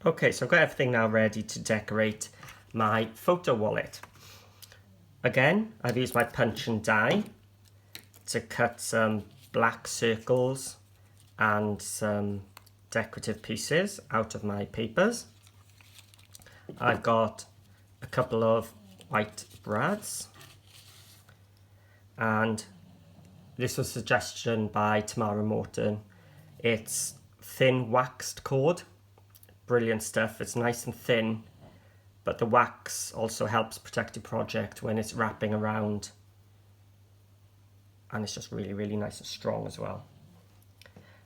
Okay, so I've got everything now ready to decorate my photo wallet. Again, I've used my punch and die to cut some black circles and some decorative pieces out of my papers. I've got a couple of white brads, and this was a suggestion by Tamara Morton. It's thin waxed cord, brilliant stuff. It's nice and thin, but the wax also helps protect your project when it's wrapping around, and it's just really, really nice and strong as well.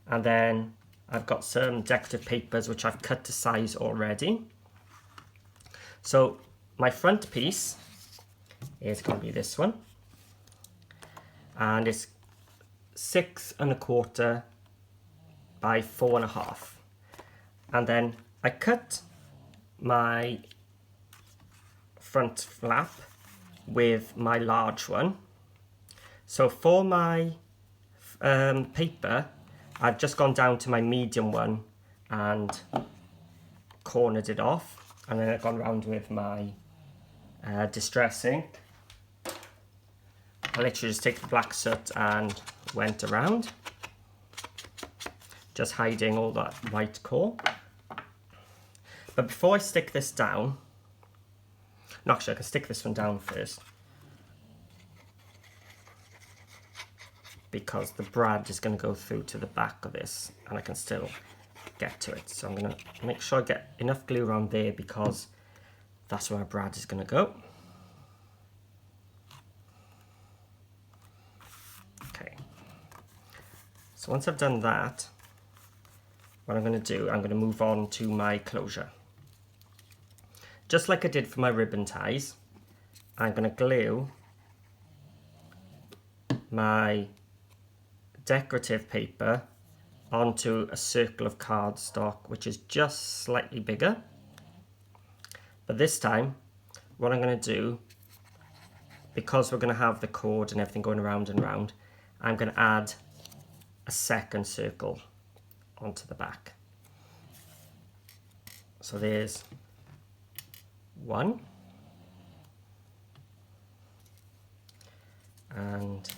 And then I've got some decorative papers which I've cut to size already. So my front piece is going to be this one, and it's 6 1/4 by 4 1/2. And then I cut my front flap with my large one. So for my paper, I've just gone down to my medium one and cornered it off, and then I've gone around with my Distress ink. I literally just take the black soot and went around, just hiding all that white core. But before I stick this down, no, actually I can stick this one down first, because the brad is going to go through to the back of this and I can still get to it. So I'm going to make sure I get enough glue around there, because that's where my brad is going to go. Okay, so once I've done that, what I'm going to do, I'm going to move on to my closure. Just like I did for my ribbon ties, I'm going to glue my decorative paper onto a circle of cardstock which is just slightly bigger. But this time, what I'm going to do, because we're going to have the cord and everything going around and round, I'm going to add a second circle onto the back. So there's one, and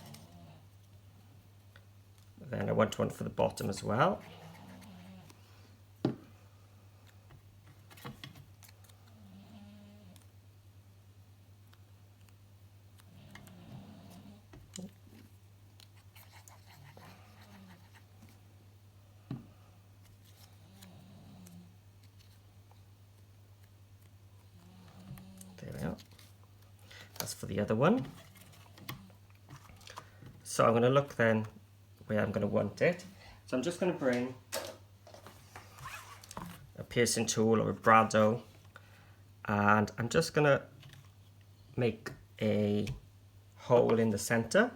then I want one for the bottom as well. There we are. That's for the other one. So I'm going to look then where I'm going to want it. So I'm just going to bring a piercing tool or a brado, and I'm just going to make a hole in the center,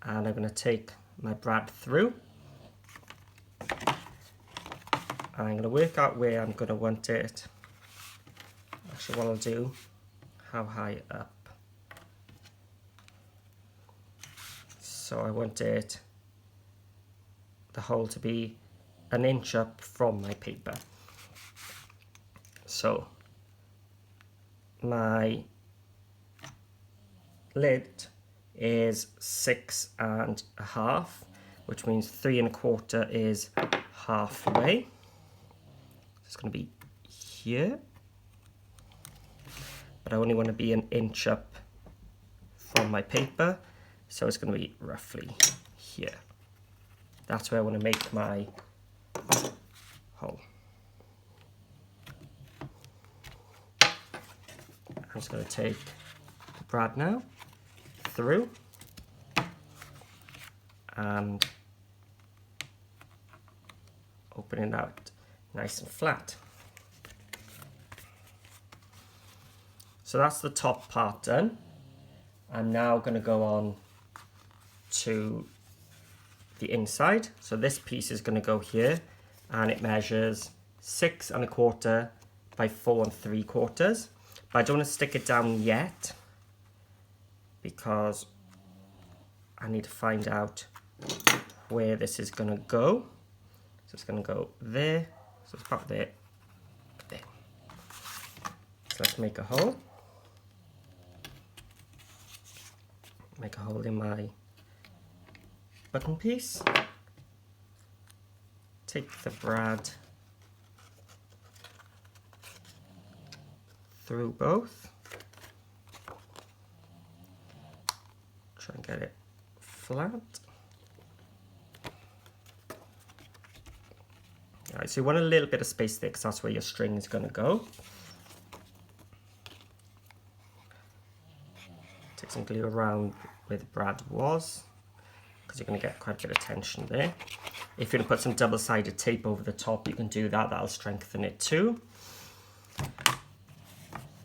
and I'm going to take my brad through. I'm going to work out where I'm going to want it. Actually, what I'll do, how high up. So I want it, the hole to be 1 inch up from my paper. So my lid is 6 1/2, which means 3 1/4 is halfway. It's going to be here, but I only want to be 1 inch up from my paper, so it's going to be roughly here. That's where I want to make my hole. I'm just going to take the brad now through and open it out nice and flat. So that's the top part done. I'm now going to go on to the inside. So this piece is going to go here, and it measures 6 1/4 by 4 3/4. But I don't want to stick it down yet, because I need to find out where this is going to go. So it's going to go there, so it's about there, Next, let's make a hole. Make a hole in my button piece. Take the brad through both. Try and get it flat. Alright, so you want a little bit of space there because that's where your string is going to go. Take some glue around where the brad was, because you're going to get quite a bit of tension there. If you're going to put some double-sided tape over the top, you can do that. That'll strengthen it too.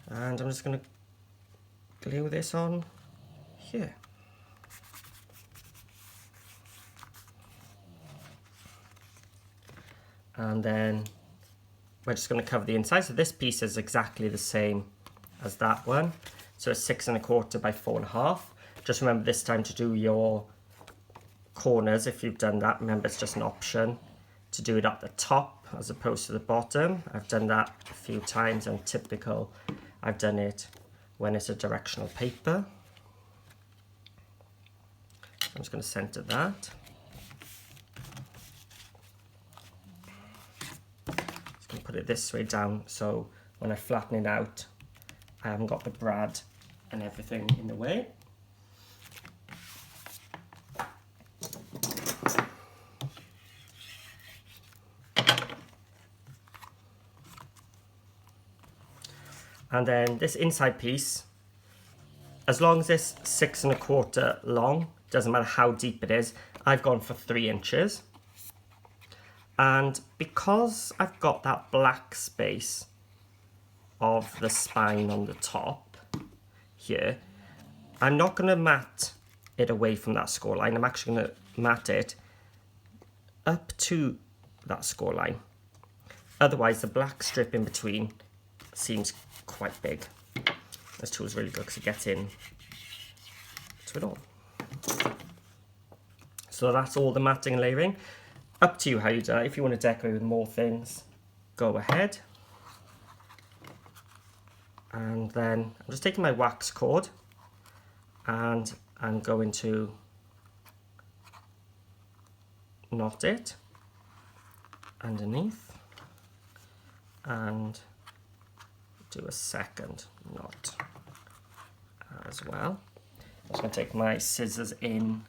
And I'm just going to glue this on here. And then we're just going to cover the inside. So this piece is exactly the same as that one. So it's 6 1/4 by 4 1/2. Just remember this time to do your corners. If you've done that, remember it's just an option to do it at the top as opposed to the bottom. I've done that a few times, and typical I've done it when it's a directional paper. I'm just going to center that. Just going to put it this way down so when I flatten it out, I haven't got the brad and everything in the way. And then this inside piece, as long as it's 6 1/4 long, doesn't matter how deep it is, I've gone for 3 inches. And because I've got that black space of the spine on the top here, I'm not going to mat it away from that score line. I'm actually going to mat it up to that score line. Otherwise, the black strip in between seems quite big. This tool is really good because it gets in to it all. So that's all the matting and layering. Up to you how you do it. If you want to decorate with more things, go ahead. And then I'm just taking my wax cord and I'm going to knot it underneath and do a second knot as well. I'm just going to take my scissors in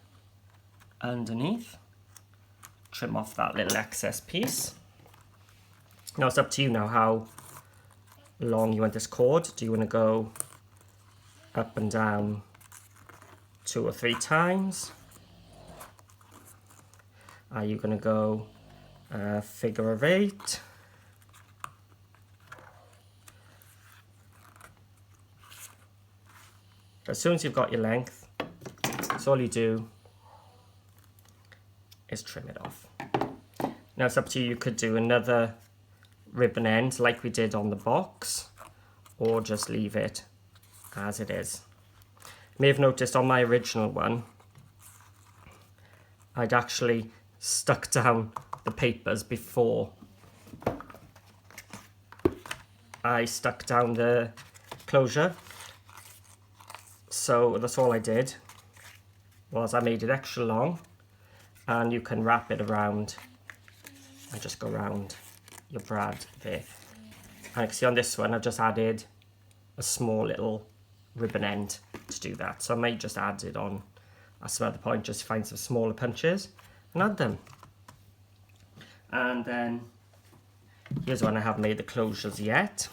underneath, trim off that little excess piece. Now it's up to you now how long you want this cord. Do you want to go up and down 2 or 3 times? Are you going to go figure of 8? As soon as you've got your length, that's all you do is trim it off. Now it's up to you. You could do another ribbon end like we did on the box, or just leave it as it is. You may have noticed on my original one, I'd actually stuck down the papers before I stuck down the closure. So that's all I did, was I made it extra long, and you can wrap it around and just go around your brad there. And you can see on this one I've just added a small little ribbon end to do that. So I may just add it on at some other point, just find some smaller punches and add them. And then here's one I haven't made the closures yet.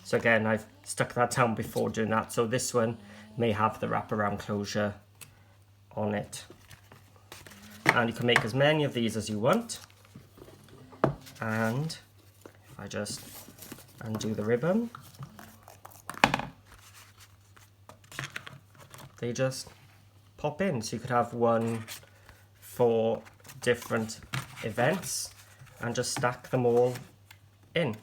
So again, I've stuck that down before doing that. So this one may have the wraparound closure on it. And you can make as many of these as you want. And if I just undo the ribbon, they just pop in. So you could have one for different events and just stack them all in.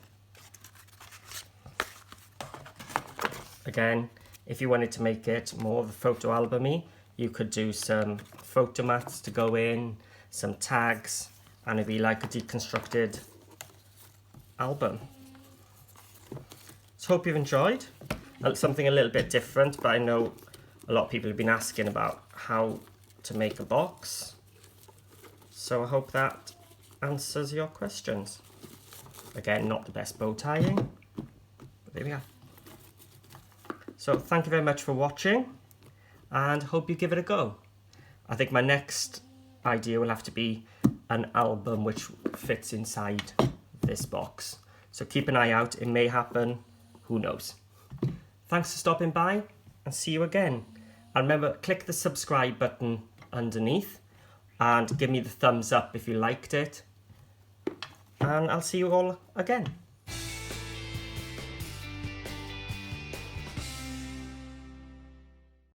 Again, if you wanted to make it more of a photo album-y, you could do some photo mats to go in, some tags, and it'd be like a deconstructed album. So hope you've enjoyed. Something a little bit different, but I know a lot of people have been asking about how to make a box. So I hope that answers your questions. Again, not the best bow tying, but there we are. So thank you very much for watching, and hope you give it a go. I think my next idea will have to be an album which fits inside this box. So keep an eye out, it may happen, who knows. Thanks for stopping by, and see you again. And remember, click the subscribe button underneath and give me the thumbs up if you liked it. And I'll see you all again.